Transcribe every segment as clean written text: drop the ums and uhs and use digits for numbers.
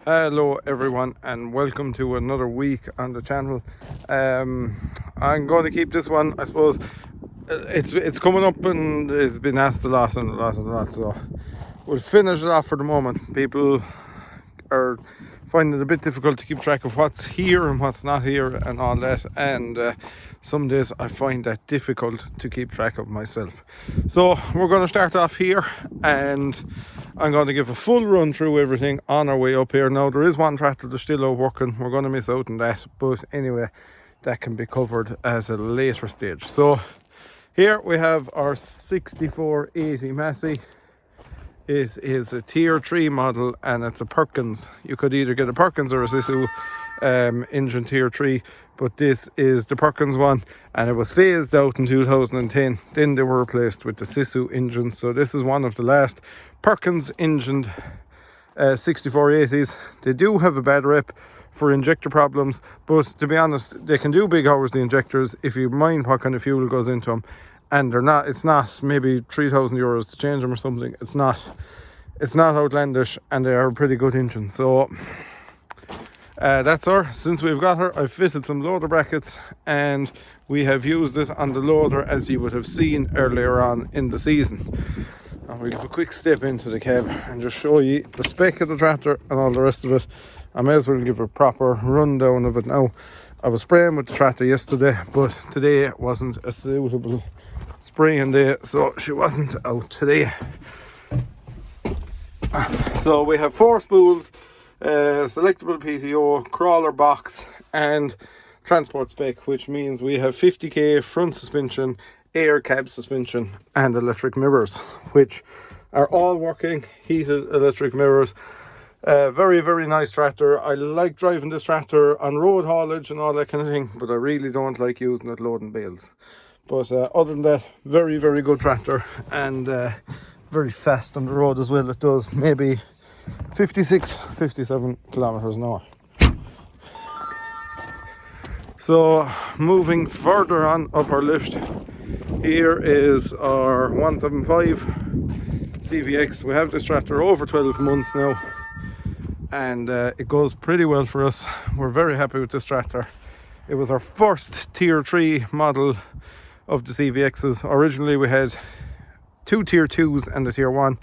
Hello everyone and welcome to another week on the channel. I'm going to keep this one, I suppose. It's coming up and it's been asked a lot, so we'll finish it off for the moment. People are finding it a bit difficult to keep track of what's here and what's not here and all that, and some days I find that difficult to keep track of myself. So we're going to start off here and I'm going to give a full run through everything on our way up here. Now there is one tractor that's still out working, we're going to miss out on that, but anyway, that can be covered at a later stage. So here we have our 6480 Massey. It is a tier 3 model and it's a Perkins. You could either get a Perkins or a Sisu engine tier 3, but this is the Perkins one and it was phased out in 2010. Then they were replaced with the Sisu engine. So this is one of the last Perkins engined 6480s. They do have a bad rep for injector problems, but to be honest, they can do big hours, the injectors, if you mind what kind of fuel goes into them. And it's not maybe 3,000 euros to change them or something. It's not outlandish, and they are a pretty good engine. So that's her. Since we've got her, I've fitted some loader brackets and we have used it on the loader, as you would have seen earlier on in the season. And we'll give a quick step into the cab and just show you the spec of the tractor and all the rest of it. I may as well give a proper rundown of it now. I was spraying with the tractor yesterday, but today wasn't a suitable spraying day, so she wasn't out today. So we have 4 spools, selectable PTO, crawler box and transport spec, which means we have 50k front suspension, air cab suspension and electric mirrors, which are all working, heated electric mirrors. Very, very nice tractor. I like driving this tractor on road haulage and all that kind of thing, but I really don't like using it loading bales. But other than that, very, very good tractor, and very fast on the road as well. It does maybe 57 kilometers an hour. So moving further on up our lift, here is our 175 CVX. We have this tractor over 12 months now, and it goes pretty well for us. We're very happy with this tractor. It was our first tier 3 model of the CVXs. Originally we had 2 tier 2s and a tier 1,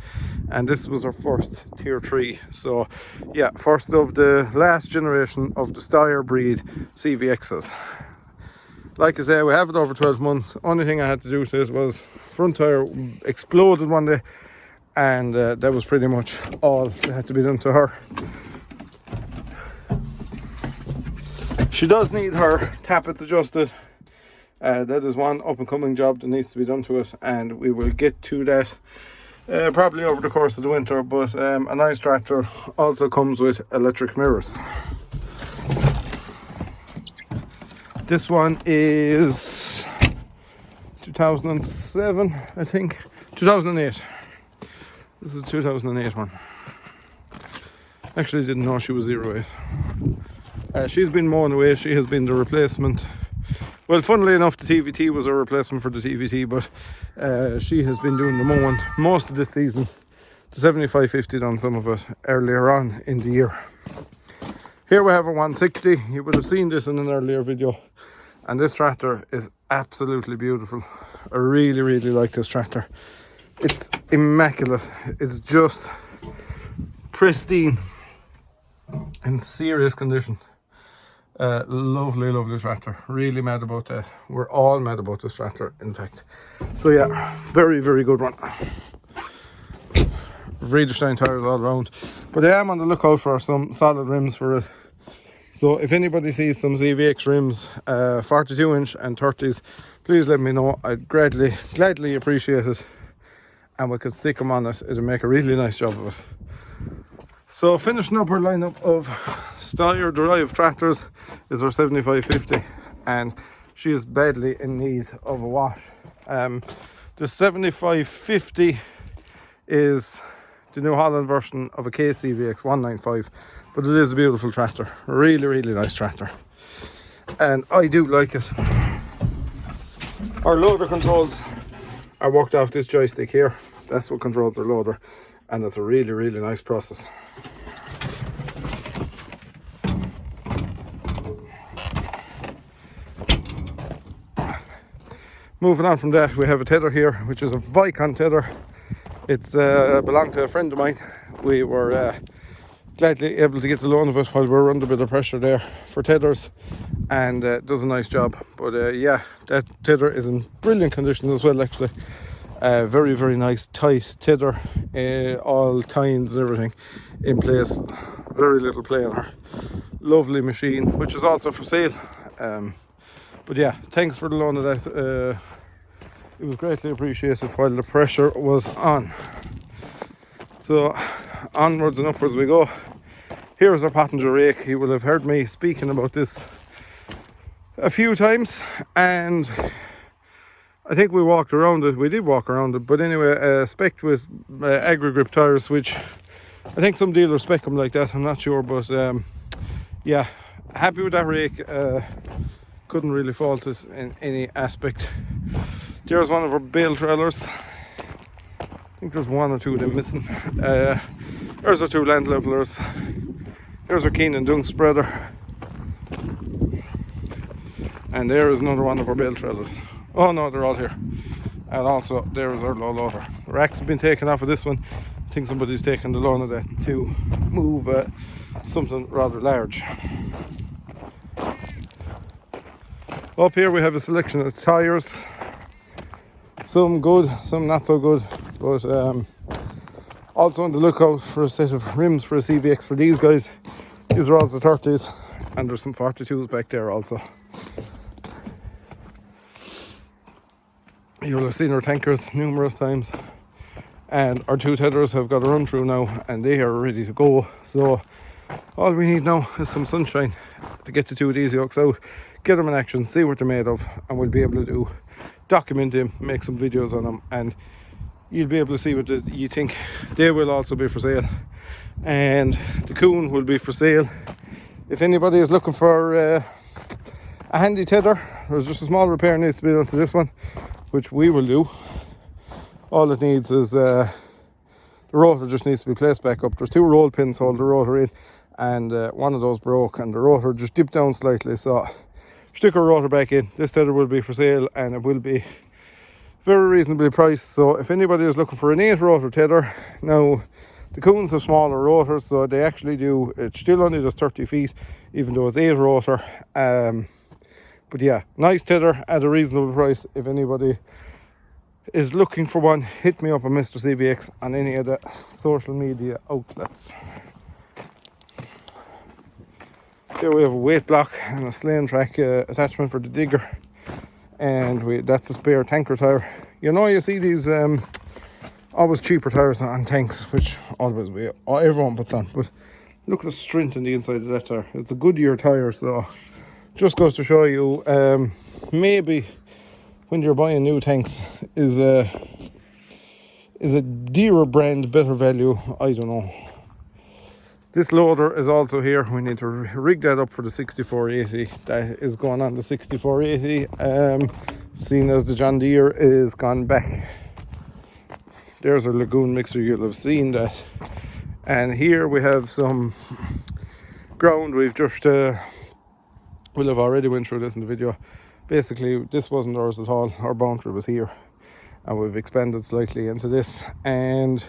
and this was our first tier 3. So yeah, first of the last generation of the Tyres breed CVXs. Like I say, we have it over 12 months. Only thing I had to do to this was front tire exploded one day, and that was pretty much all that had to be done to her. She does need her tappets adjusted. That is one up and coming job that needs to be done to it, and we will get to that probably over the course of the winter. But a nice tractor also comes with electric mirrors. This one is 2007, I think. 2008. This is a 2008 one. Actually didn't know she was 08. She's been mown away. She has been the replacement. Well, funnily enough, the TVT was a replacement for the TVT, but she has been doing the mowing most of this season. The 7550 done some of it earlier on in the year. Here we have a 160. You would have seen this in an earlier video, and this tractor is absolutely beautiful. I really, really like this tractor. It's immaculate. It's just pristine, in serious condition. Lovely, lovely tractor. Really mad about that. We're all mad about this tractor, in fact. So yeah, very, very good one. Friedrichstein tires all around, but I am on the lookout for some solid rims for it. So if anybody sees some CVX rims, 42 inch and 30s, please let me know. I'd gladly appreciate it, and we could stick them on it. It'll make a really nice job of it. So finishing up our lineup of Steyr derived tractors is our 7550, and she is badly in need of a wash. The 7550 is the New Holland version of a KCVX 195, but it is a beautiful tractor. Really, really nice tractor, and I do like it. Our loader controls are worked off this joystick here. That's what controls our loader, and it's a really, really nice process. moving on from that, we have a tether here, which is a Vikan Tether. It's belonged to a friend of mine. We were gladly able to get the loan of it while we were under a bit of pressure there for tethers, and does a nice job. But yeah, that tether is in brilliant condition as well, actually. Very, very nice tight tether, all tines and everything in place, very little play on her. Lovely machine, which is also for sale. But yeah, thanks for the loan of that. It was greatly appreciated while the pressure was on. So onwards and upwards we go. Here's our passenger Rake. He will have heard me speaking about this a few times, and I think we walked around it. We did walk around it, but anyway, spec'd with agri-grip tyres, which I think some dealers spec them like that. I'm not sure, but yeah, happy with that Rake. Couldn't really fault it in any aspect. There's one of our bale trailers. I think there's one or two of them missing. There's our two land levelers. There's our Keen and Dung spreader. And there is another one of our bale trailers. Oh no, they're all here. And also there is our low loader. The racks have been taken off of this one. I think somebody's taken the loan of that to move something rather large. Up here we have a selection of tyres. Some good, some not so good, but also on the lookout for a set of rims for a CVX for these guys. These are also 30s, and there's some 42s back there also. You'll have seen our tankers numerous times, and our two tethers have got a run through now, and they are ready to go. So all we need now is some sunshine to get the two of these yokes out, get them in action, see what they're made of, and we'll be able to document them, make some videos on them, and you'll be able to see what you think. They will also be for sale, and the Coon will be for sale. If anybody is looking for a handy tether, there's just a small repair needs to be done to this one, which we will do. All it needs is the rotor just needs to be placed back up. There's two roll pins hold the rotor in, and one of those broke, and the rotor just dipped down slightly, so stick our rotor back in. This tether will be for sale, and it will be very reasonably priced. So if anybody is looking for an 8 rotor tether, now the Coons have smaller rotors, so they actually do, it still only does 30 feet even though it's 8 rotor. But yeah, nice tether at a reasonable price. If anybody is looking for one, hit me up on Mr. CVX on any of the social media outlets. Here we have a weight block and a slaying track attachment for the digger, and that's a spare tanker tire. You know, you see these always cheaper tires on tanks, which always everyone puts on, but look at the strength on the inside of that tire. It's a Goodyear tire, so just goes to show you maybe when you're buying new tanks is a dearer brand better value. I don't know. This loader is also here. We need to rig that up for the 6480. That is going on the 6480, seeing as the John Deere is gone back. There's our Lagoon Mixer, you'll have seen that. And here we have some ground. We've just we'll have already went through this in the video. Basically, this wasn't ours at all. Our boundary was here, and we've expanded slightly into this, and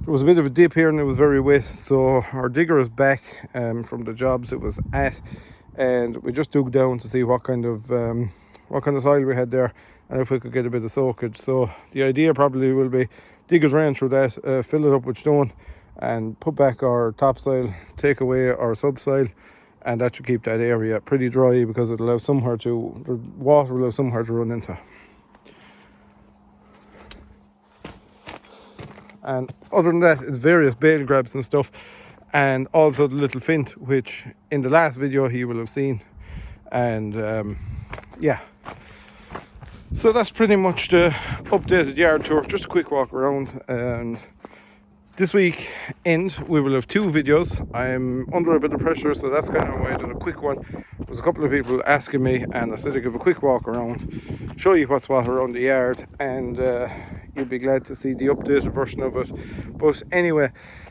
there was a bit of a dip here and it was very wet, so our digger is back from the jobs it was at, and we just dug down to see what kind of soil we had there and if we could get a bit of soakage. So the idea probably will be dig it round through that, fill it up with stone and put back our topsoil, take away our subsoil, and that should keep that area pretty dry because it'll have somewhere to, the water will have somewhere to run into. And other than that, it's various bale grabs and stuff, and also the little Fint, which in the last video he will have seen. And yeah, so that's pretty much the updated yard tour. Just a quick walk around, and this week end we will have 2 videos. I'm under a bit of pressure, so that's kind of why I did a quick one. There's a couple of people asking me, and I said I'd give a quick walk around, show you what's what around the yard, and you'll be glad to see the updated version of it. But anyway,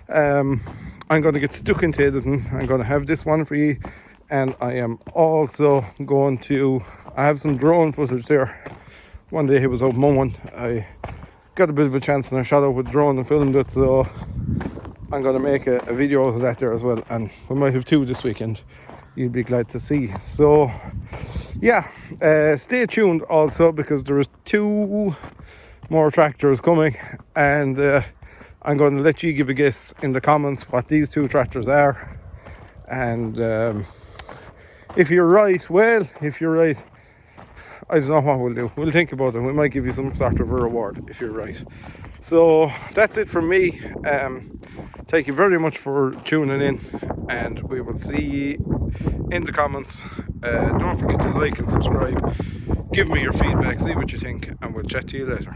I'm going to get stuck into editing. I'm going to have this one for you, and I am also going to, I have some drone footage there one day he was out mowing. I got a bit of a chance and I shot out with drone and filmed it, so I'm going to make a video out of that there as well, and we might have 2 this weekend. You'll be glad to see. So yeah, stay tuned also, because there is 2 more tractors coming, and I'm going to let you give a guess in the comments what these 2 tractors are, and if you're right, well, if you're right, I don't know what we'll do. We'll think about it. We might give you some sort of a reward if you're right. So that's it from me. Thank you very much for tuning in, and we will see you in the comments. Don't forget to like and subscribe. Give me your feedback, see what you think, and we'll chat to you later.